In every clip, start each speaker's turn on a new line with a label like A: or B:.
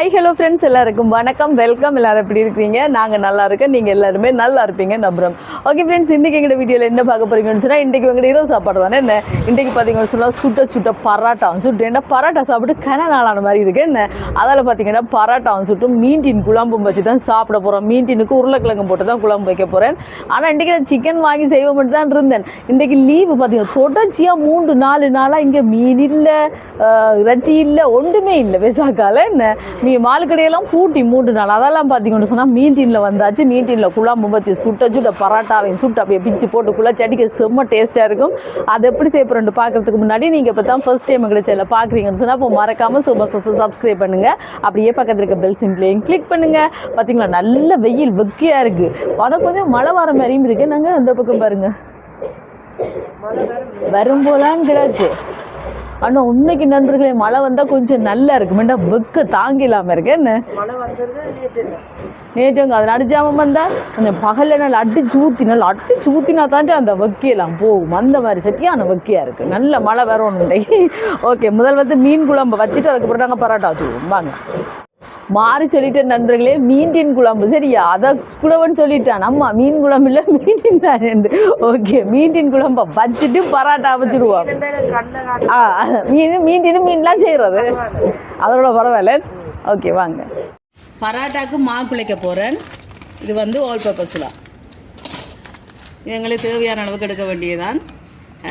A: Hi hello friends, எல்லாருக்கும் வணக்கம், welcome. எல்லாரும் எப்படி இருக்கீங்க? நாங்கள் நல்லா இருக்கேன், நீங்கள் எல்லாருமே நல்லா இருப்பீங்க நம்புறோம். ஓகே ஃப்ரெண்ட்ஸ், இன்றைக்கி எங்கள் வீடியோவில் என்ன பார்க்க போகிறீங்கன்னு சொன்னால், இன்றைக்கி உங்கள் இரவு சாப்பாடு தானே. என்ன இன்றைக்கி பார்த்தீங்கன்னு சொன்னால் சுட்ட பராட்டாவும் சுட்டு, என்ன பராட்டா சாப்பிட்டு கன நாளான மாதிரி இருக்குது. என்ன அதில் பார்த்தீங்கன்னா பராட்டாவும் சுட்டு மீன் டின் குழம்பும் வச்சு தான் சாப்பிட போகிறோம். மீன் டின்னுக்கு உருளைக்கிழங்கு போட்டு தான் குழம்பு வைக்க போகிறேன். ஆனால் இன்றைக்கி நான் சிக்கன் வாங்கி செய்வோம் மட்டும் தான் இருந்தேன். இன்றைக்கி லீவு பார்த்தீங்கன்னா தொடர்ச்சியாக 3-4 நாளாக இங்கே மீன் இல்லை, இறைச்சி இல்லை, ஒன்றுமே இல்லை. வெசாக்கால என்ன மாலுக்கடையெல்லாம் பூட்டி 3 நாள். அதெல்லாம் பார்த்தீங்கன்னு சொன்னால் மீன் டீனில் வந்தாச்சு. மீன் டீனில் குழம்பு வச்சு சுட்ட பராட்டாவையும் சுட்டு அப்படியே பிச்சு போட்டு குழச்சி அடிக்க செம்ம டேஸ்ட்டாக இருக்கும். அது எப்படி செய்யப்படுறேன் பார்க்குறதுக்கு முன்னாடி நீங்கள் இப்போ தான் ஃபர்ஸ்ட் டைம் எங்களை சேனல் பார்க்குறீங்கன்னு சொன்னால் இப்போ மறக்காமல் சப்ஸ்கிரைப் பண்ணுங்கள். அப்படியே பக்கத்தில் இருக்க பெல் சிம்பிளையும் கிளிக் பண்ணுங்கள். பார்த்தீங்களா, நல்ல வெயில் வெக்கையாக இருக்குது. ஆனால் கொஞ்சம் மழை வர மாதிரியும் இருக்குது. நாங்கள் அந்த பக்கம் பாருங்கள், வரும்போலான்னு கிடக்கு. ஆனால் உண்மைக்கு நண்பர்களே, மழை வந்தால் கொஞ்சம் நல்லா இருக்கு. வேண்டாம், வெக்க தாங்க இல்லாமல் இருக்கு. என்ன நேற்று அது அடிச்சாமல் வந்தால் கொஞ்சம் பகலில் நாள் அடிச்சு ஊற்றினா தாண்டி அந்த வெக்கையெல்லாம் போகும். அந்த மாதிரி சட்டியான வெக்கையாக இருக்குது. நல்ல மழை வரணும் இன்றைக்கு. ஓகே, முதல் மீன் குழம்பு வச்சுட்டு அதுக்கப்புறம் நாங்கள் பரோட்டா வச்சுக்குவோம். வாங்க. மாறி சொல்லிட்டேன் நண்பர்களே, மீன் டின் குழம்பு. சரியா, அதை கூடவன்னு சொல்லிட்டான். அம்மா மீன் குழம்பு இல்லை, மீன் டின் தான். ஓகே, மீன் டின் குழம்பை வச்சுட்டு பராட்டா வச்சுருவோம். மீன் டின்னு மீன்லாம் செய்கிறது அதோட பரவாயில்ல. ஓகே வாங்க. பராட்டாக்கு மாவு குழைக்க போகிறேன். இது ஆல் பர்பஸ் ஃபுல்லாக. இது எங்களுக்கு தேவையான அளவுக்கு எடுக்க வேண்டியதான்.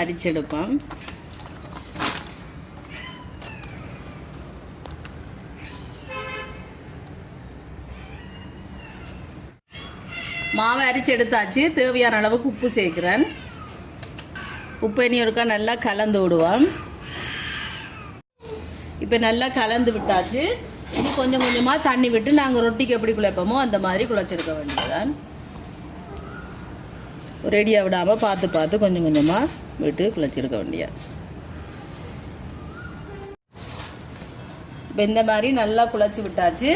A: அரிச்சு எடுப்போம். மாவை அரிச்சு எடுத்தாச்சு. தேவையான அளவுக்கு உப்பு சேர்க்குறேன். உப்பு எண்ணி ஒருக்கா நல்லா கலந்து விடுவோம். இப்போ நல்லா கலந்து விட்டாச்சு. இனி கொஞ்சம் கொஞ்சமாக தண்ணி விட்டு நாங்கள் ரொட்டிக்கு எப்படி குழைப்போமோ அந்த மாதிரி குழைச்செடுக்க வேண்டியதான். ரெடியாக விடாமல் பார்த்து கொஞ்சம் கொஞ்சமாக விட்டு குழைச்செடுக்க வேண்டிய. இப்போ இந்த மாதிரி நல்லா குழைச்சி விட்டாச்சு.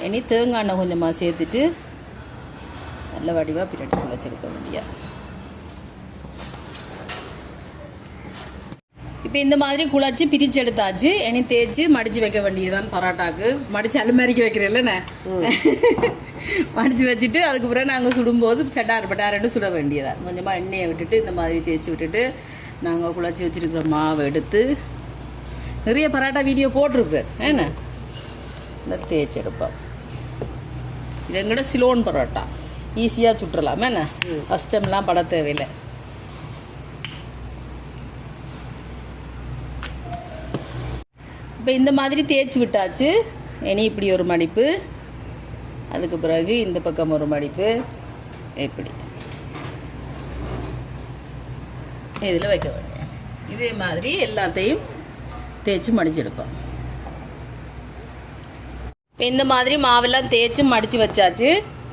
A: இனி தேங்காய் எண்ணெய் கொஞ்சமாக சேர்த்துட்டு நல்ல வடிவாக பிரட்டி குழைச்செடுக்க வேண்டிய. இப்போ இந்த மாதிரி குழைச்சி பிரித்து எடுத்தாச்சு. இனி தேய்ச்சி மடித்து வைக்க வேண்டியதான். பரோட்டாக்கு மடித்து அலுமாரிக்கு வைக்கிறேன்லண்ணே, மடித்து வச்சுட்டு அதுக்கப்புறம் நாங்கள் சுடும்போது பட்டாருன்னு சுட வேண்டியதான். கொஞ்சமாக எண்ணெயை விட்டுட்டு இந்த மாதிரி தேய்ச்சி விட்டுட்டு நாங்கள் குழைச்சி வச்சுருக்கிற மாவை எடுத்து நிறைய பரோட்டா வீடியோ போட்டிருக்குறேன். ஏன்னா இந்த தேய்ச்சி எடுப்போம். இது எங்கள்கிட்ட சிலோன் பரோட்டா ஈஸியாக சுட்டுறலாம். என்ன கஷ்டம்லாம் பட தேவையில்லை. இப்போ இந்த மாதிரி தேய்ச்சி விட்டாச்சு. இனி இப்படி ஒரு மடிப்பு, அதுக்கு பிறகு இந்த பக்கம் ஒரு மடிப்பு, இப்படி இதில் வைக்க வேண்டிய. இதே மாதிரி எல்லாத்தையும் தேய்ச்சி மடிச்செடுப்போம். இப்போ இந்த மாதிரி மாவெல்லாம் தேய்ச்சி மடித்து வச்சாச்சு.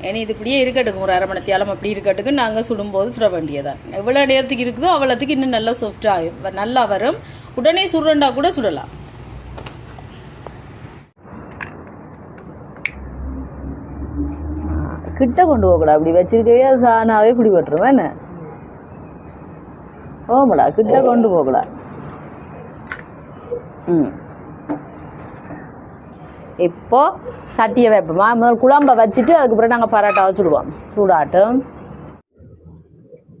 A: இனி இது இப்படியே இருக்கட்டுக்கும். ஒரு 1/2 மணி நேரம் அப்படி இருக்கட்டுக்கு நாங்கள் சுடும்போது சுட வேண்டியதான். எவ்வளோ நேரத்துக்கு இருக்குதோ அவ்வளோத்துக்கு இன்னும் நல்லா சாஃப்டாக நல்லா வரும். உடனே சுடுறண்டா கூட சுடலாம். கிட்ட கொண்டு போகக்கூடாது. அப்படி வச்சிருக்கவே அது சாணாவே பிடி பட்டுரும். என்ன ஓமடா, கிட்ட கொண்டு போகக்கூடாது. இப்போ சட்டியை வைப்போமா. முதல் குழம்பை வச்சுட்டு அதுக்கப்புறம் நாங்கள் பரோட்டா வச்சுடுவோம். சூடாட்டும்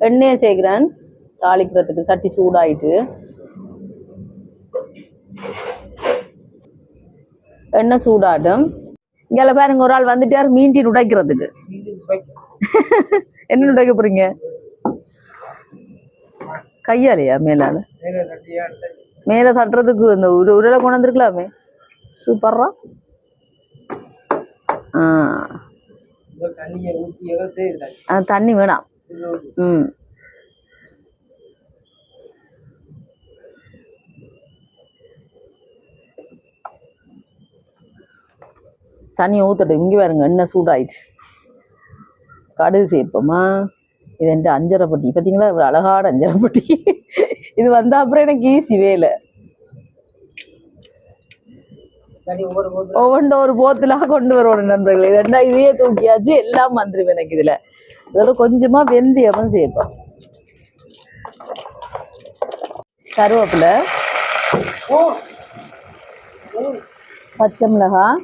A: எண்ணெயை சேர்க்குறேன் தாளிக்கிறதுக்கு. சட்டி சூடாயிட்டு எண்ணெய் சூடாட்டும். இங்கே பாருங்க, ஒரு ஆள் வந்துட்டார் மீன் டீன் உடைக்கிறதுக்கு. என்ன உடைக்க போறீங்க? கையாலையா? மேலே தட்டுறதுக்கு இந்த உருளை கொண்டு வந்துருக்கலாமே. சூப்பரா. தண்ணி வேணாம். தண்ணியை ஊற்றட்டும். இங்கே பாருங்க, எண்ணெய் சூடாயிடுச்சு. கடுகு சேர்ப்போமா. இது என்கிட்ட அஞ்சரை பட்டி. பார்த்தீங்களா, இவ்வளோ அழகான அஞ்சரை பட்டி. இது வந்தால் அப்புறம் எனக்கு ஈஸி வேலை. ஒவ்வொன்று ஒரு போத்துலாக கொண்டு வருவோம் நண்பர்கள். இது என்ன இதையே தூக்கியாச்சு. எல்லாம் வந்துடும் எனக்கு. இதில் இதோட கொஞ்சமாக வெந்தயமும் சேர்ப்போம். கருவேப்பிலை, பச்சை மிளகாய்,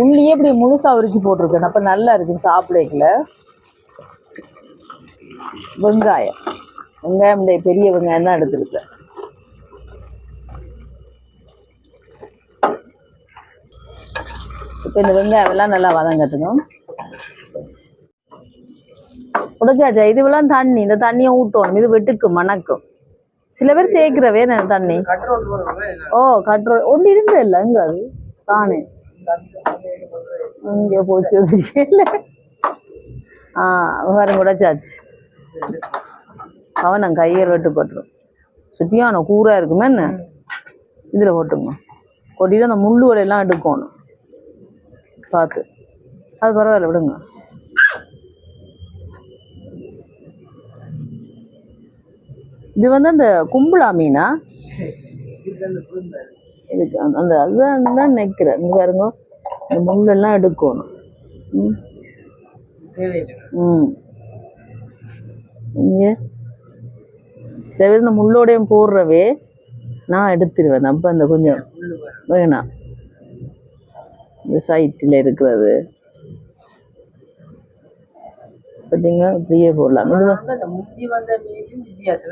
A: உள்ளியே இப்படி முழுசா உரிச்சு போட்டிருக்கேன். அப்ப நல்லா இருக்கு சாப்பிடல. வெங்காயம் இந்த பெரிய வெங்காயம் தான் எடுத்துருக்கேன். இப்போ இந்த வெங்காயம் எல்லாம் நல்லா வதங்கட்டணும். உடைச்சாச்சா? இதுவெல்லாம் தண்ணி, இந்த தண்ணியை ஊற்றணும். இது வெட்டுக்கு மணக்கும். சில பேர் சேர்க்கிறவே தண்ணி. ஓ கட்ரோல் ஒன்று இருந்தது இல்லை எங்க அது தானே இங்கே போச்சு இல்லை. வேறு உடைச்சாச்சு. அவன் கையில் வெட்டுப்பட்டுரும். சுத்தியான கூறாக இருக்குமே என்ன இதில் போட்டுங்க. கொட்டிட்டு அந்த முள்ளுகளெல்லாம் எடுக்கணும் பார்த்து. அது பரவாயில்ல விடுங்க. இது வந்து அந்த கும்பலா மீனா இதுக்கு அந்த அதுதான் தான் நினைக்கிறேன். இங்கே பாருங்க இந்த முள்ளெல்லாம் எடுக்கணும். இங்கே சில பேர் இந்த முள்ளோடையும் போடுறவே நான் எடுத்துருவேன். அப்போ அந்த கொஞ்சம் வேணாம் இந்த சைட்டில் இருக்கிறது பார்த்தீங்க இப்படியே போடலாம்.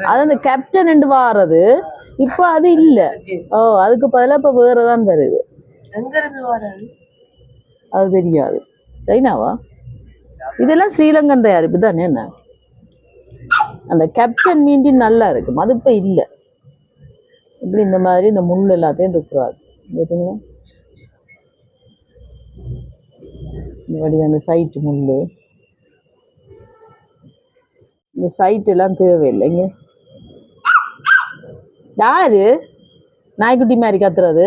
A: அது அந்த கேப்டன் என்று வாரது இப்போ அது இல்லை. அதுக்கு பதிலாக இப்போ வேறு தான் தருது. அது தெரியாது. சைனாவா? இதெல்லாம் ஸ்ரீலங்கன் தயாரிப்பு தானே. என்ன அந்த கேப்டன் மீண்டின் நல்லா இருக்கும். அது இப்போ இல்லை. இப்படி இந்த மாதிரி இந்த முள் எல்லாத்தையும் தூக்குறாரு. பார்த்தீங்கன்னா இந்த வழி அந்த சைட்டு முள், இந்த சைட் எல்லாம் தேவையில்லைங்க. யாரு நாய்க்குட்டி மாதிரி கத்துறது?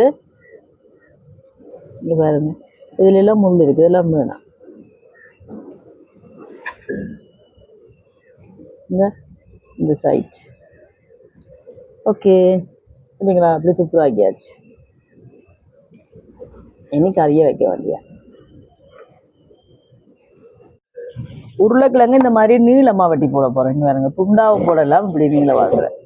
A: இங்க பாருங்க இதுல எல்லாம் முள் இருக்கு. இதெல்லாம் வேணாம். இந்த சைட் ஓகே இல்லைங்களா? அப்படி துப்புராக்கியாச்சு. இனி கறியை வைக்க வேண்டிய உருளைக்கிழங்கு இந்த மாதிரி நீளமா வெட்டி போட போறேன். இங்க பாருங்க துண்டாவும் போடலாம். இப்படி நீள வாங்குறேன்.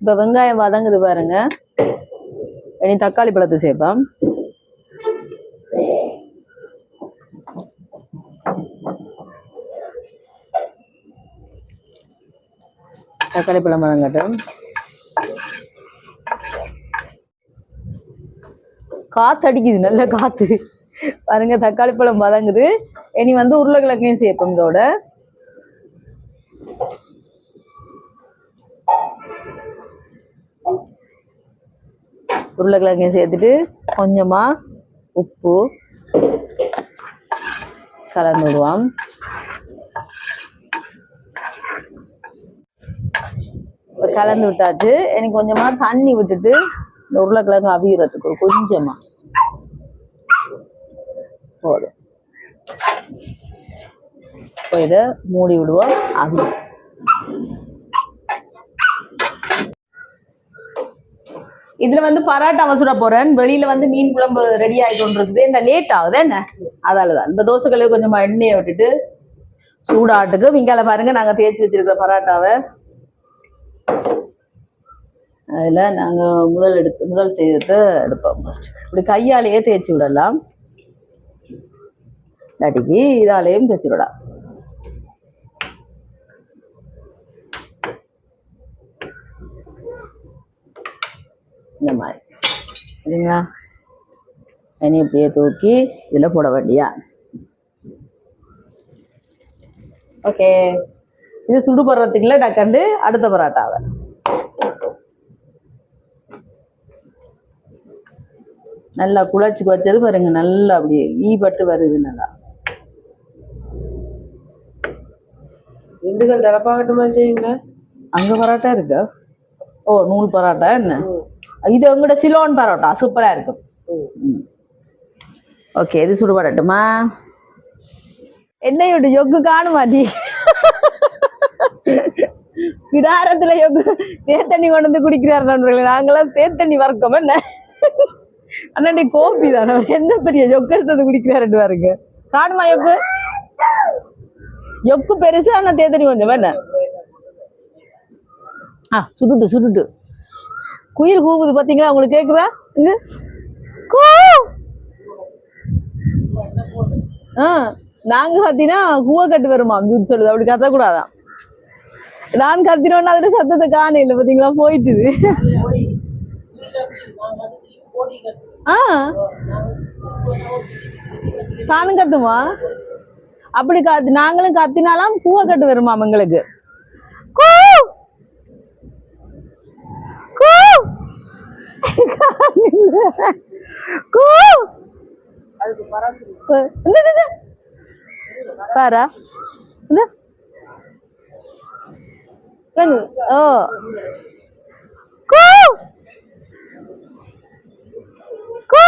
A: இப்ப வெங்காயம் வதங்குது பாருங்க. இனி தக்காளி பழத்தை சேர்ப்போம். தக்காளி பழம் வதங்கட்டும். காத்து அடிக்குது, நல்ல காத்து பாருங்க. தக்காளி பழம் வதங்குது. இனி வந்து உருளைக்கிழங்கையும் சேர்ப்போம். இதோட உருளைக்கிழங்கையும் சேர்த்துட்டு கொஞ்சமா உப்பு கலந்து விடுவோம். இப்போ கலந்து விட்டாச்சு. எனக்கு கொஞ்சமா தண்ணி விட்டுட்டு இந்த உருளைக்கிழங்கு அவியறதுக்கு ஒரு கொஞ்சமா போதும். இப்போ இதை மூடி விடுவோம். அவி இதுல வந்து பராட்டா சுட போறேன். வெளியில வந்து மீன் குழம்பு ரெடி ஆகிட்டு இருக்குது. என்ன லேட் ஆகுது என்ன, அதாலதான் இந்த தோசைக்கல்ல கொஞ்சமா எண்ணெயை விட்டுட்டு சூடாட்டுக்கு விங்கால பாருங்க நாங்க தேய்ச்சி வச்சிருக்கிற பராட்டாவை அதுல நாங்க முதல் தேய்த்து எடுப்போம். ஃபர்ஸ்ட் இப்படி கையாலேயே தேய்ச்சி விடலாம். இல்லாட்டிக்கு இதாலேயும் தேய்ச்சி விடலாம். இந்த மாதிரி சரிங்களா? எண்ணெய் இப்படியே தூக்கி இதில் போட வேண்டியா. ஓகே, இது சுடு போடுறதுக்குள்ள டக்கண்டு அடுத்த பராட்டாவை நல்லா குழச்சி வச்சது பாருங்க. நல்லா அப்படியே ஈபட்டு வருது. நல்லா
B: திண்டுக்கல் தலப்பாகட்டுமா செய்யுங்க.
A: அங்க பரோட்டா இருக்கா? ஓ நூல் பரோட்டா. என்ன இது உங்களோட சிலோன் பரோட்டா சூப்பரா இருக்கும். ஓகே, இது சுடுபடட்டுமா? என்னையோட யொக்கு காணுமாட்டி கிடாரத்துல யொக்கு தேத்தண்ணி கொண்டு வந்து குடிக்கிறாரு. நாங்களாம் தேத்தண்ணி வறக்கோம். என்ன அண்ணாண்டி கோப்பி தானே எந்த பெரிய யொக்கு எடுத்தது குடிக்கிறாரு பாருங்க. காணுமா யொக்கு? யொக்கு பெருசு ஆனா தேத்தண்ணி கொஞ்சம் என்ன சுட்டுட்டு சுட்டுட்டு குயில் கூவுது பாத்தீங்களா? உங்களுக்கு கேக்குதா? இங்க கூ. நாங்க பாத்தீங்கன்னா கூவ கட்டு வருமா அப்படின்னு சொல்லுது. அப்படி கத்தக்கூடாதான். நான் கத்தினோன்னா அதோட சத்தத்தை காண இல்லை பாத்தீங்களா? போயிட்டுது. தானும் கத்துமா? அப்படி காத்து நாங்களும் கத்தினாலாம் கூவ கட்டு வருமா எங்களுக்கு. கூ கூ கூ பாரா ஓ கூ கூ கூ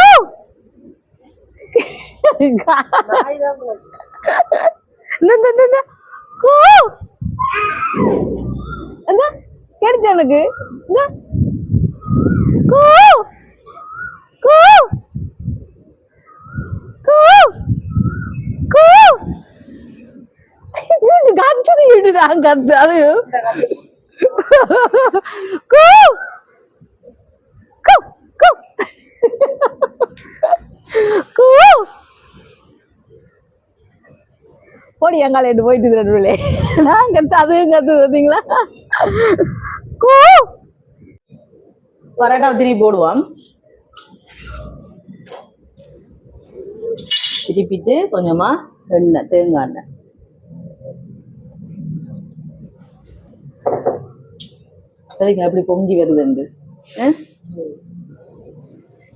A: கேடுச்சு எனக்கு. கூ கூ கூ கூ கத்துது இட்டு நான் கத்து அது கூ கூ கூ கூ போடி எங்கால எட்டு போயிட்டு ரெண்டு நான் கத்து அதுவும் கத்து பார்த்தீங்களா? கூ பரோட்டா திருப்பி போடுவோம். திருப்பிட்டு கொஞ்சமா எண்ணெய், தேங்காய் எண்ணெய் சரிங்க. எப்படி பொங்கி வருதுண்டு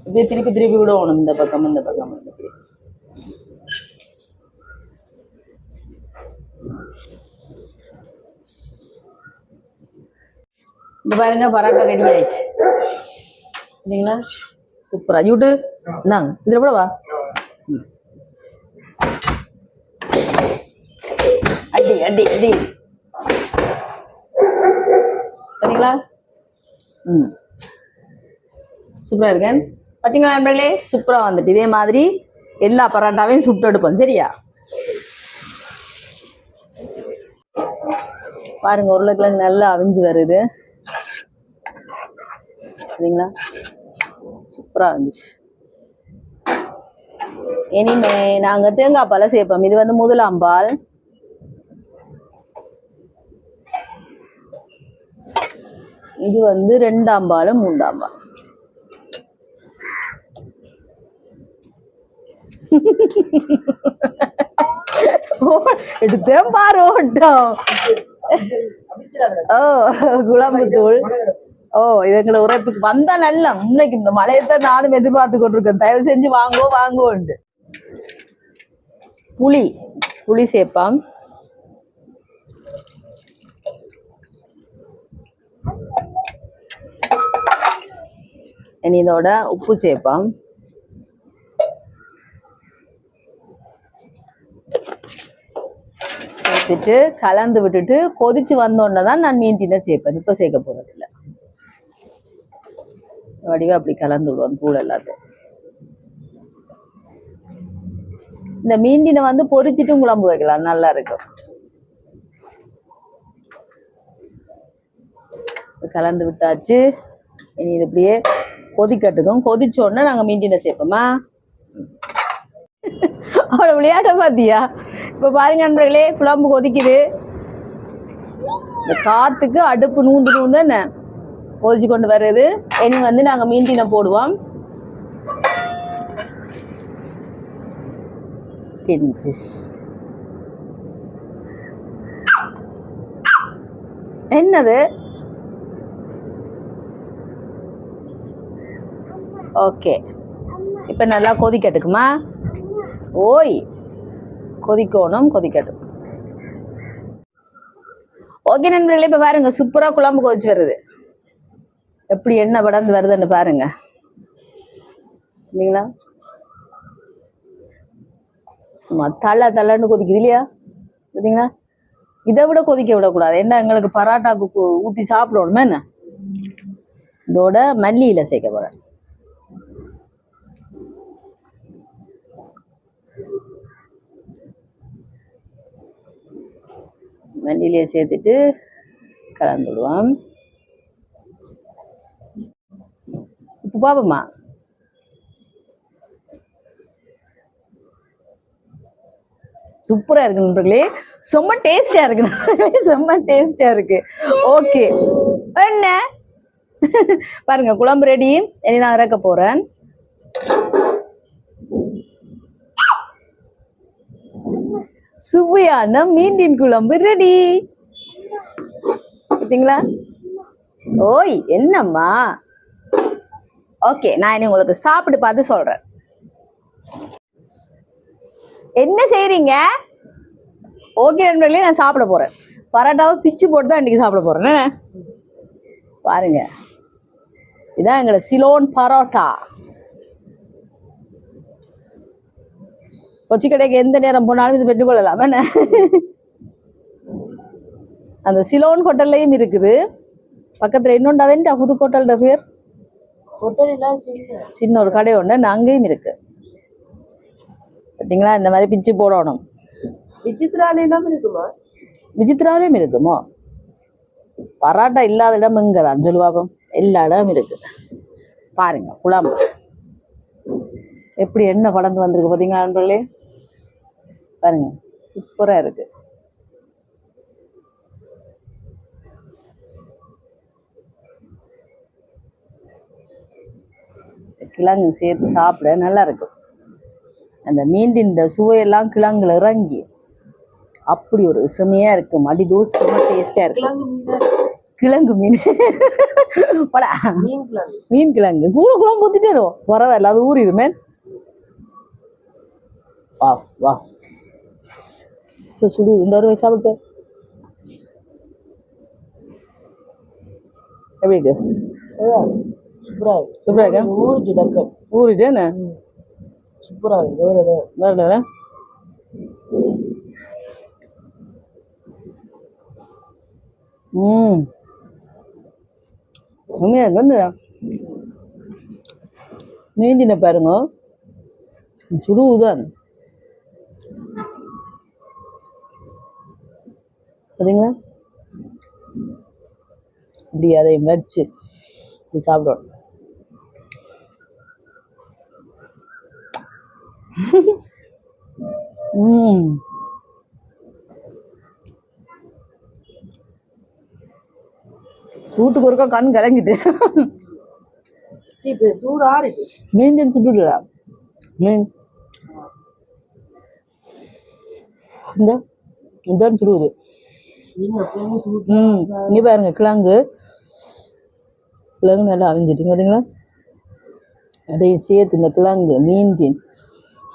A: இப்படி திருப்பி திருப்பி விடணும். இந்த பக்கம் இந்த பக்கம் இப்படி. இந்த பாருங்க பரோட்டா ரெடி ஆயிடுச்சு இல்லைங்களா? சூப்பரா யூட்டு இந்தாங்க இதுல கூட வா. அடி அடி அடி சரிங்களா? சூப்பரா இருக்கேன் பார்த்தீங்களா நண்பர்களே? சூப்பரா வந்துட்டு இதே மாதிரி எல்லா பரோட்டாவையும் சுட்டு எடுப்போம். சரியா? பாருங்க உருளைக்கிழங்கு நல்லா அவிஞ்சு வருது சரிங்களா? சூப்பரா வந்துச்சு. இனிமே நாங்க தேங்காய் பாலை சேர்ப்போம். இது வந்து முதலாம் பால். இது வந்து 2ஆம் பால் 3ஆம் பால். எடுத்தேன் பாரு ஓட்டம். ஓ குழம்பு தூள். ஓ இது எங்களை உரைப்புக்கு வந்தா நல்லா. இன்னைக்கு இந்த மழையத்தான் நானும் எதிர்பார்த்து கொண்டிருக்கேன். தயவு செஞ்சு வாங்கோ வாங்கோண்டு. புளி புளி சேர்ப்பாம். இதோட உப்பு சேர்ப்பாம். சேர்த்துட்டு கலந்து விட்டுட்டு கொதிச்சு வந்தோடனே தான் நான் மீன் டின்னர் சேர்ப்பேன். இப்போ சேர்க்க போறதில்லை. வடிவா அப்படி கலந்து விடுவோம் தூள் எல்லாத்தையும். இந்த மீண்டினை வந்து பொரிச்சிட்டும் குழம்பு வைக்கலாம், நல்லா இருக்கும். கலந்து விட்டாச்சு. இனி இது இப்படியே கொதிக்கட்டுக்கும். கொதிச்ச உடனே நாங்கள் மீண்டினை சேர்ப்போமா? அவ்வளோ விளையாட்ட பாத்தியா? இப்போ பாருங்க நண்பர்களே, குழம்பு கொதிக்குது. இந்த காத்துக்கு அடுப்பு நூந்து நூந்து என்ன கொதிச்சு கொண்டு வர்றது. இனி வந்து நாங்கள் மீண்டினை போடுவோம். என்னது? ஓகே இப்ப நல்லா கொதிக்கட்டுக்குமா? ஓய் கொதிக்கணும், கொதிக்கட்டும். ஓகே நண்பர்களே, இப்ப பாருங்க சூப்பரா குழம்பு கொதிச்சு வருது. எப்படி எண்ணெய் படர்ந்து வருதுன்னு பாருங்க. இல்லைங்களா? சும்மா தள்ள தள்ளன்னு கொதிக்குது இல்லையா? பார்த்தீங்களா? இதை விட கொதிக்க விடக்கூடாது. என்ன எங்களுக்கு பரோட்டாக்கு ஊற்றி சாப்பிடணுமே என்ன. இதோட மல்லியில சேர்க்க போறேன். மல்லியிலே சேர்த்துட்டு கலந்துடுவோம். பாப்பமா சூப்பரா இருக்கு நண்பர்களே, செம்ம டேஸ்டா இருக்கு நண்பர்களே, செம்ம டேஸ்டா இருக்கு. ஓகே என்ன பாருங்க குழம்பு ரெடி. இனி நான் இறக்க போறேன். சுவையான மீண்டின் குழம்பு ரெடி. பார்த்தீங்களா? ஓய் என்னம்மா? ஓகே, நான் இனி உங்களுக்கு சாப்பிட்டு பார்த்து சொல்றேன். என்ன செய்றீங்க? ஓகே நண்பர்களே, நான் சாப்பிட போறேன். பரோட்டாவை பிச்சு போட்டு தான் இன்னைக்கு சாப்பிட போறேன். பாருங்க, இதான் எங்களோட சிலோன் பரோட்டா. கொச்சி கடைக்கு எந்த நேரம் போனாலும் இது பெற்றுக்கொள்ளலாம். என்ன அந்த சிலோன் ஹோட்டல்லையும் இருக்குது. பக்கத்துல இன்னொன்று அதே புதுக்கோட்டலோட பேர் சின்ன ஒரு கடை ஒன்று அங்கேயும் இருக்கு. பார்த்தீங்களா? இந்த மாதிரி பிச்சு போடணும். விசித்திராலயம் இருக்குமா? விசித்திராலயம் இருக்குமோ? பரோட்டா இல்லாத இடம் இங்கதான் சொல்லுவாங்க. எல்லா இடமும் இருக்கு. பாருங்க குழம்பு எப்படி என்ன படந்து வந்திருக்கு பார்த்தீங்களா நண்பர்களே? பாருங்க சூப்பரா இருக்கு. கிழங்கு சேர்த்து சாப்பிட நல்லா இருக்கும். அந்த மீண்டின் சுவையெல்லாம் கிழங்குல இறங்கி அப்படி ஒரு செமையா இருக்கும். அடிதூள் செம டேஸ்டா இருக்கு. கிழங்கு மீன் படா மீன் கிழங்கு கூட குழம்பு ஊத்திட்டே பரவாயில்ல, அது ஊறிடுமே. வா வா சுடு இந்த ஒரு வயசு சாப்பிட்டு எப்படி இருக்கு? சூப்பரா சூப்பரா இருக்கு. ஊறிட்டேன்னு சூப்பரா இருக்கு. வேற உண்மையா இருக்கு. மீண்டின பாருங்க சுடுதான். பார்த்தீங்களா? இப்படி அதை வச்சு இப்படி சாப்பிடணும். சூட்டுக்கு ஒருக்கா கண் கலங்கிட்டு சூடு ஆடுது. மீன் சுட்டுடா மீன் இந்த சுடுவது. இங்க பாருங்க கிழங்கு நல்லா அவிஞ்சிட்டீங்க பார்த்தீங்களா? அதையும் சேர்த்து இந்த கிழங்கு மீன்டின்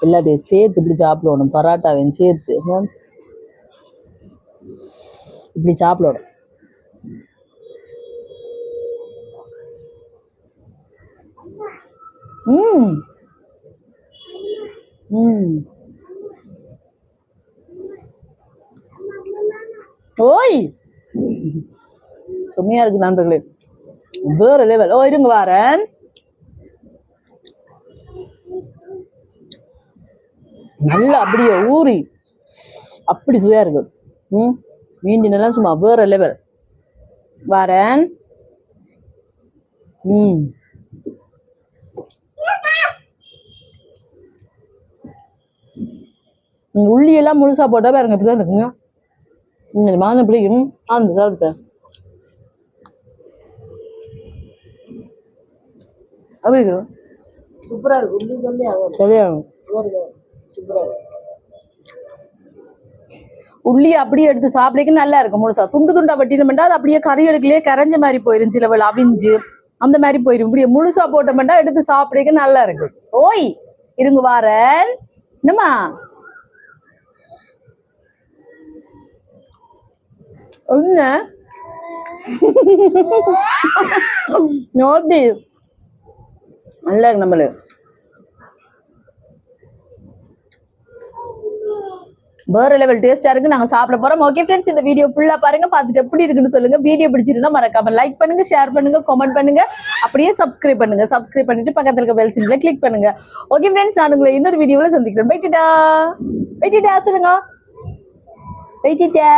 A: எல்லாத்தையும் சேர்த்து இப்படி சாப்பிடணும். பரோட்டாவையும் சேர்த்து இப்படி சாப்பிடணும். ஓய் செம்மையா இருக்கு நண்பர்களே, வேற லெவல். ஓ இருங்க வாரேன். நல்லா அப்படியே ஊறி அப்படி சுவையா இருக்கு. மீண்டின் எல்லாம் சும்மா வேற லெவல். வாரேன். உள்ளி எல்லாம் முழுசா போட்டா பாருங்க இப்படிதான் இருக்குங்க. மாதம் பிடிக்கும் அந்த சாப்பிட்டேன். அப்படி இருக்கு. சூப்பரா இருக்கு. உள்ளி சொல்லியாகும். உள்ளி அப்படியே எடுத்து சாப்பிடக்கு நல்லா இருக்கும். முழுசா துண்டு துண்டா வெட்டினோம்னா அது அப்படியே கறிகளுக்குள்ளேயே கரைஞ்ச மாதிரி போயிரும். சிலவள் அவிஞ்சு அந்த மாதிரி போயிரும். இப்படியே முழுசா போட்டோம்னா எடுத்து சாப்பிடக்கு நல்லா இருக்கு. ஓய் இருங்க வாரேன். என்னம்மா என்ன நோட்டி நல்லா இருக்கு. நம்மளு வேற லெவல் டேஸ்டா இருக்கு. நாங்க சாப்பிட போறோம். ஓகே ஃப்ரெண்ட்ஸ், இந்த வீடியோ ஃபுல்லா பாருங்க, பார்த்துட்டு எப்படி இருக்குன்னு சொல்லுங்க. வீடியோ பிடிச்சிருந்தா மறக்காம லைக் பண்ணுங்க, ஷேர் பண்ணுங்க, கமெண்ட் பண்ணுங்க, அப்படியே சப்ஸ்கிரைப் பண்ணுங்க. சப்ஸ்கிரைப் பண்ணிட்டு பக்கத்துல இருக்க பெல் சிம்பிளை கிளிக் பண்ணுங்க. ஓகே ஃப்ரெண்ட்ஸ், நான் உங்களை இன்னொரு வீடியோல சந்திக்கிறேன். வெயிட்டிட்டா சொல்லுங்க. வெயிட்டிட்டா